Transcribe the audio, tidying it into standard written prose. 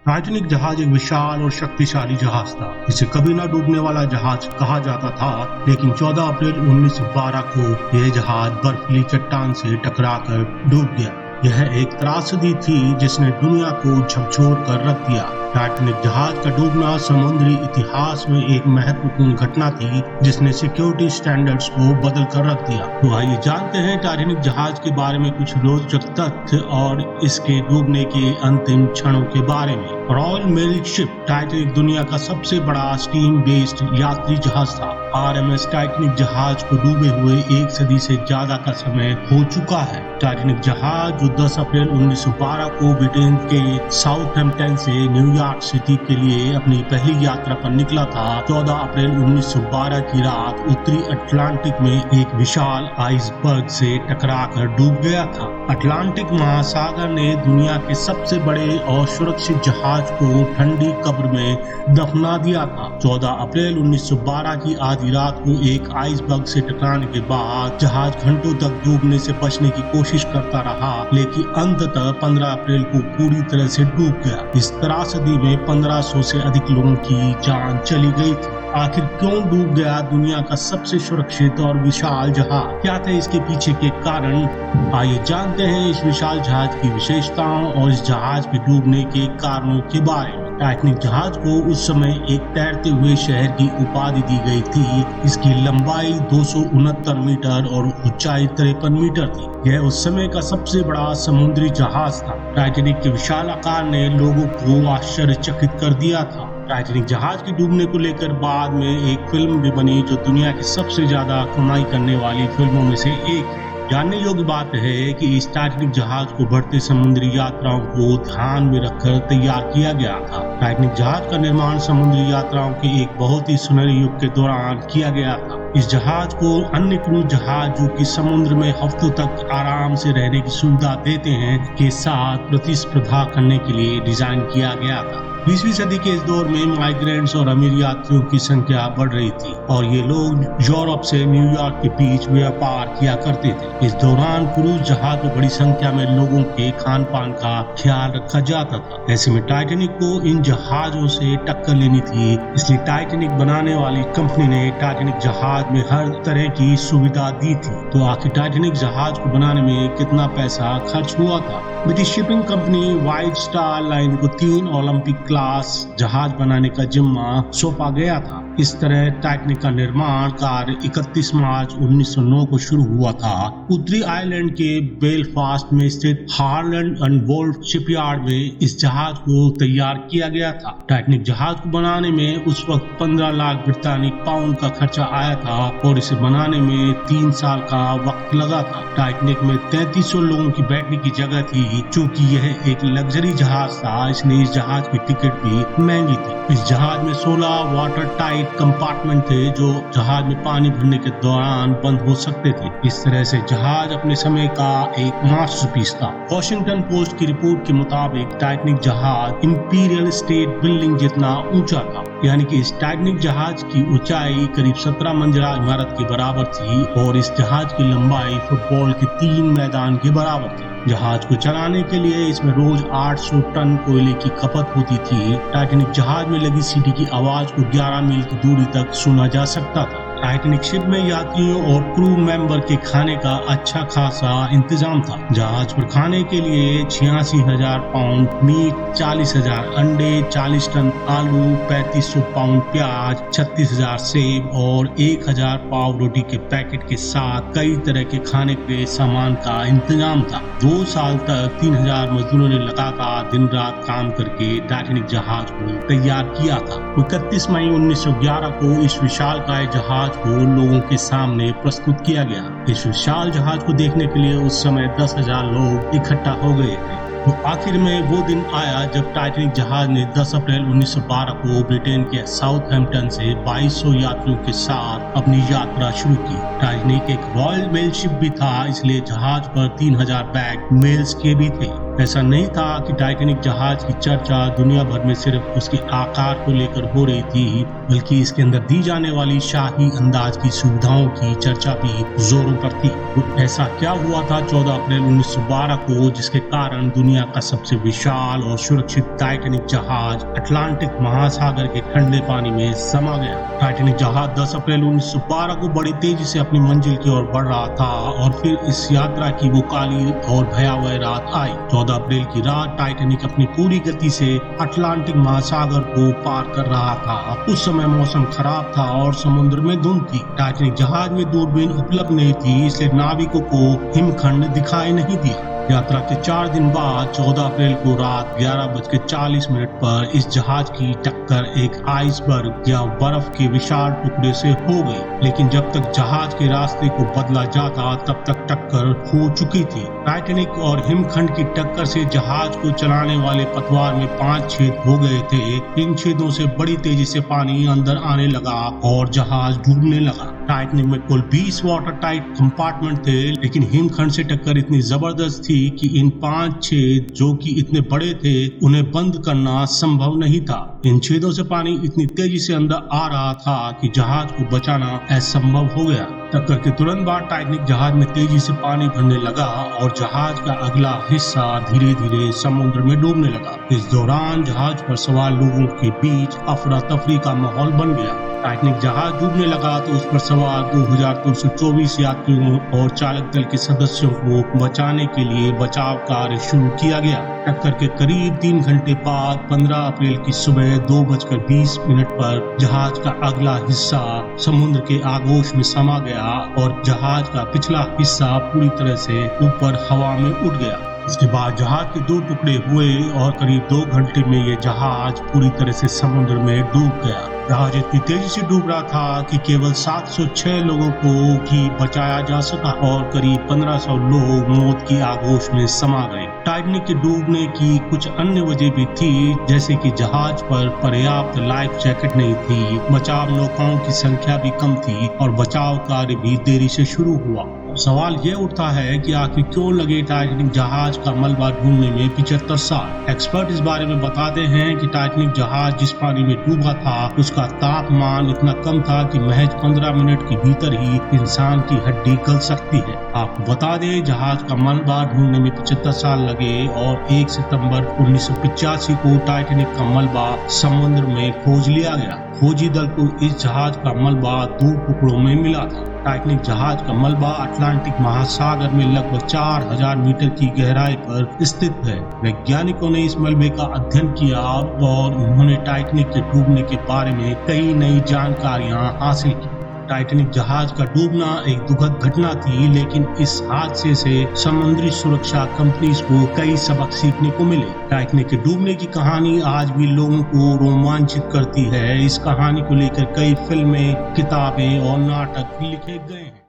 Titanic जहाज एक विशाल और शक्तिशाली जहाज था। इसे कभी न डूबने वाला जहाज कहा जाता था, लेकिन 14 अप्रैल 1912 को यह जहाज बर्फीली चट्टान से टकराकर डूब गया। यह एक त्रासदी थी जिसने दुनिया को झकझोर कर रख दिया। टाइटैनिक जहाज का डूबना समुद्री इतिहास में एक महत्वपूर्ण घटना थी जिसने सिक्योरिटी स्टैंडर्ड्स को बदल कर रख दिया। तो आइए जानते हैं टाइटैनिक जहाज के बारे में कुछ रोचक तथ्य और इसके डूबने के अंतिम क्षणों के बारे में। रॉयल मेरिल शिप टाइटैनिक दुनिया का सबसे बड़ा स्टीम बेस्ड यात्री जहाज था। RMS टाइटैनिक जहाज को डूबे हुए 1 सदी से ज्यादा का समय हो चुका है। टाइटैनिक जहाज जो 10 अप्रैल 1912 को ब्रिटेन के साउथहैम्पटन से न्यूयॉर्क सिटी के लिए अपनी पहली यात्रा पर निकला था, 14 अप्रैल 1912 की रात उत्तरी अटलांटिक में एक विशाल आइसबर्ग से टकराकर डूब गया था। अटलांटिक महासागर ने दुनिया के सबसे बड़े और सुरक्षित जहाज को ठंडी कब्र में दफना दिया था। 14 अप्रैल 1912 की आधी रात को एक आइसबर्ग से टकराने के बाद जहाज घंटों तक डूबने से बचने की कोशिश करता रहा, लेकिन अंततः 15 अप्रैल को पूरी तरह से डूब गया। इस त्रासदी में 1500 से अधिक लोगों की जान चली गई थी। आखिर क्यों डूब गया दुनिया का सबसे सुरक्षित और विशाल जहाज? क्या थे इसके पीछे के कारण? आइए जानते हैं इस विशाल जहाज की विशेषताओं और इस जहाज के डूबने के कारणों के बारे में। टाइटैनिक जहाज को उस समय एक तैरते हुए शहर की उपाधि दी गई थी। इसकी लंबाई 269 मीटर और ऊंचाई 53 मीटर थी। यह उस समय का सबसे बड़ा समुद्री जहाज था। टाइटैनिक के विशाल आकार ने लोगों को आश्चर्यचकित कर दिया था। टाइटैनिक जहाज के डूबने को लेकर बाद में एक फिल्म भी बनी जो दुनिया की सबसे ज्यादा कमाई करने वाली फिल्मों में से एक है। जानने योग्य बात है कि इस टाइटैनिक जहाज को बढ़ती समुद्री यात्राओं को ध्यान में रखकर तैयार किया गया था। टाइटैनिक जहाज का निर्माण समुद्री यात्राओं के एक बहुत ही सुनहरे युग के दौरान किया गया था। इस जहाज को अन्य क्रूज जहाज जो कि समुद्र में हफ्तों तक आराम से रहने की सुविधा देते हैं के साथ प्रतिस्पर्धा करने के लिए डिजाइन किया गया था। 20वीं सदी के इस दौर में माइग्रेंट्स और अमीर यात्रियों की संख्या बढ़ रही थी और ये लोग यूरोप से न्यूयॉर्क के बीच व्यापार किया करते थे। इस दौरान क्रूज जहाज में बड़ी संख्या में लोगों के खान पान का ख्याल रखा जाता था। ऐसे में टाइटैनिक को इन जहाजों से टक्कर लेनी थी, इसलिए टाइटैनिक बनाने वाली कंपनी ने टाइटैनिक जहाज में हर तरह की सुविधा दी थी। तो आखिर टाइटैनिक जहाज को बनाने में कितना पैसा खर्च हुआ था? British shipping company white star line को 3 ओलंपिक क्लास जहाज बनाने का जिम्मा सौंपा गया था। इस तरह टाइटैनिक का निर्माण कार्य 31 मार्च 1909 को शुरू हुआ था। उत्तरी आयरलैंड के बेलफास्ट में स्थित हार्लैंड एंड वोल्फ शिपयार्ड में इस जहाज को तैयार किया गया था। टाइटैनिक जहाज को बनाने में उस वक्त 15 लाख ब्रिटानिक पाउंड का खर्चा आया था और इसे बनाने में 3 साल का वक्त लगा था। टाइटैनिक में 3300 लोगों की बैठने की जगह थी। चूँकि यह एक लग्जरी जहाज था, इसलिए इस जहाज की टिकट भी महंगी थी। इस जहाज में 16 वाटर टाइट कंपार्टमेंट थे जो जहाज में पानी भरने के दौरान बंद हो सकते थे। इस तरह से जहाज अपने समय का एक मास्टरपीस था। वॉशिंगटन पोस्ट की रिपोर्ट के मुताबिक टाइटैनिक जहाज इंपीरियल स्टेट बिल्डिंग जितना ऊंचा था, यानी कि इस टाइटैनिक जहाज की ऊंचाई करीब 17 मंजिला इमारत के बराबर थी और इस जहाज की लंबाई फुटबॉल के 3 मैदान के बराबर थी। जहाज को चलाने के लिए इसमें रोज 800 टन कोयले की खपत होती थी। टाइटैनिक जहाज में लगी सीटी की आवाज को 11 मील की दूरी तक सुना जा सकता था। टाइटैनिक शिप में यात्रियों और क्रू मेंबर के खाने का अच्छा खासा इंतजाम था। जहाज पर खाने के लिए 86,000 पाउंड मीट, 40,000 अंडे, 40 टन आलू, 3500 पाउंड प्याज, 36,000 सेब और 1,000 पाव रोटी के पैकेट के साथ कई तरह के खाने के सामान का इंतजाम था। 2 साल तक 3,000 मजदूरों ने लगातार दिन रात काम करके टाइटैनिक जहाज को तैयार किया था। 31 मई 1911 को इस विशालकाय जहाज को लोगों के सामने प्रस्तुत किया गया। इस विशाल जहाज को देखने के लिए उस समय 10,000 लोग इकट्ठा हो गए थे। तो आखिर में वो दिन आया जब टाइटैनिक जहाज ने 10 अप्रैल 1912 को ब्रिटेन के साउथहैम्पटन से 2200 यात्रियों के साथ अपनी यात्रा शुरू की। टाइटैनिक एक रॉयल मेल शिप भी था, इसलिए जहाज पर 3000 बैग मेल्स के भी थे। ऐसा नहीं था कि टाइटैनिक जहाज की चर्चा दुनिया भर में सिर्फ उसके आकार को लेकर हो रही थी, बल्कि इसके अंदर दी जाने वाली शाही अंदाज की सुविधाओं की चर्चा भी जोरों पर थी। तो ऐसा क्या हुआ था 14 अप्रैल 1912 को जिसके कारण दुनिया का सबसे विशाल और सुरक्षित टाइटैनिक जहाज अटलांटिक महासागर के ठंडे पानी में समा गया। टाइटैनिक जहाज 10 अप्रैल 1912 को बड़ी तेजी से अपनी मंजिल की ओर बढ़ रहा था और फिर इस यात्रा की वो काली और भयावह रात आई। 14 अप्रैल की रात टाइटैनिक अपनी पूरी गति से अटलांटिक महासागर को पार कर रहा था। उस समय मौसम खराब था और समुद्र में धुंध थी। टाइटैनिक जहाज में दूरबीन उपलब्ध नहीं थी, इसलिए नाविकों को हिमखंड दिखाई नहीं दिया। यात्रा के 4 दिन बाद 14 अप्रैल को रात 11:40 पर इस जहाज की टक्कर एक आइसबर्ग या बर्फ के विशाल टुकड़े से हो गई, लेकिन जब तक जहाज के रास्ते को बदला जाता तब तक टक्कर हो चुकी थी। टाइटैनिक और हिमखंड की टक्कर से जहाज को चलाने वाले पतवार में 5 छेद हो गए थे। इन छेदों से बड़ी तेजी से पानी अंदर आने लगा और जहाज डूबने लगा। टाइटैनिक में कुल 20 वाटर टाइट कंपार्टमेंट थे, लेकिन हिमखंड से टक्कर इतनी जबरदस्त थी कि इन 5 छेद जो कि इतने बड़े थे उन्हें बंद करना संभव नहीं था। इन छेदों से पानी इतनी तेजी से अंदर आ रहा था कि जहाज को बचाना असंभव हो गया। टक्कर के तुरंत बाद टाइटैनिक जहाज में तेजी से पानी भरने लगा और जहाज का अगला हिस्सा धीरे धीरे समुद्र में डूबने लगा। इस दौरान जहाज पर सवार लोगों के बीच अफरा तफरी का माहौल बन गया। टाइटैनिक जहाज डूबने लगा तो उस पर सवार 2224 यात्रियों और चालक दल के सदस्यों को बचाने के लिए बचाव कार्य शुरू किया गया। टक्कर के करीब 3 घंटे बाद 15 अप्रैल की सुबह 2:20 पर जहाज का अगला हिस्सा समुद्र के आगोश में समा गया और जहाज का पिछला हिस्सा पूरी तरह से ऊपर हवा में उठ गया। इसके बाद जहाज के 2 टुकड़े हुए और करीब 2 घंटे में ये जहाज पूरी तरह से समुद्र में डूब गया। जहाज इतनी तेजी से डूब रहा था कि केवल 706 लोगों को ही बचाया जा सका और करीब 1500 लोग मौत की आगोश में समा गए। टाइटैनिक के डूबने की कुछ अन्य वजह भी थी, जैसे कि जहाज पर पर्याप्त लाइफ जैकेट नहीं थी, बचाव नौकाओं की संख्या भी कम थी और बचाव कार्य भी देरी से शुरू हुआ। सवाल ये उठता है कि आखिर क्यों लगे टाइटैनिक जहाज का मलबा ढूंढने में 75 साल। एक्सपर्ट इस बारे में बताते हैं कि टाइटैनिक जहाज जिस पानी में डूबा था उसका तापमान इतना कम था कि महज 15 मिनट के भीतर ही इंसान की हड्डी गल सकती है। आपको बता दें, जहाज का मलबा ढूंढने में 75 साल लगे और 1 सितंबर 1985 को टाइटैनिक का मलबा समुद्र में खोज लिया गया। खोजी दल को इस जहाज का मलबा 2 टुकड़ों में मिला था। टाइटैनिक जहाज का मलबा अटलांटिक महासागर में लगभग 4000 मीटर की गहराई पर स्थित है। वैज्ञानिकों ने इस मलबे का अध्ययन किया और उन्होंने टाइटैनिक के डूबने के बारे में कई नई जानकारियां हासिल की। टाइटैनिक जहाज का डूबना एक दुखद घटना थी, लेकिन इस हादसे से समुद्री सुरक्षा कंपनीज को कई सबक सीखने को मिले। टाइटैनिक के डूबने की कहानी आज भी लोगों को रोमांचित करती है। इस कहानी को लेकर कई फिल्में, किताबें और नाटक लिखे गए हैं।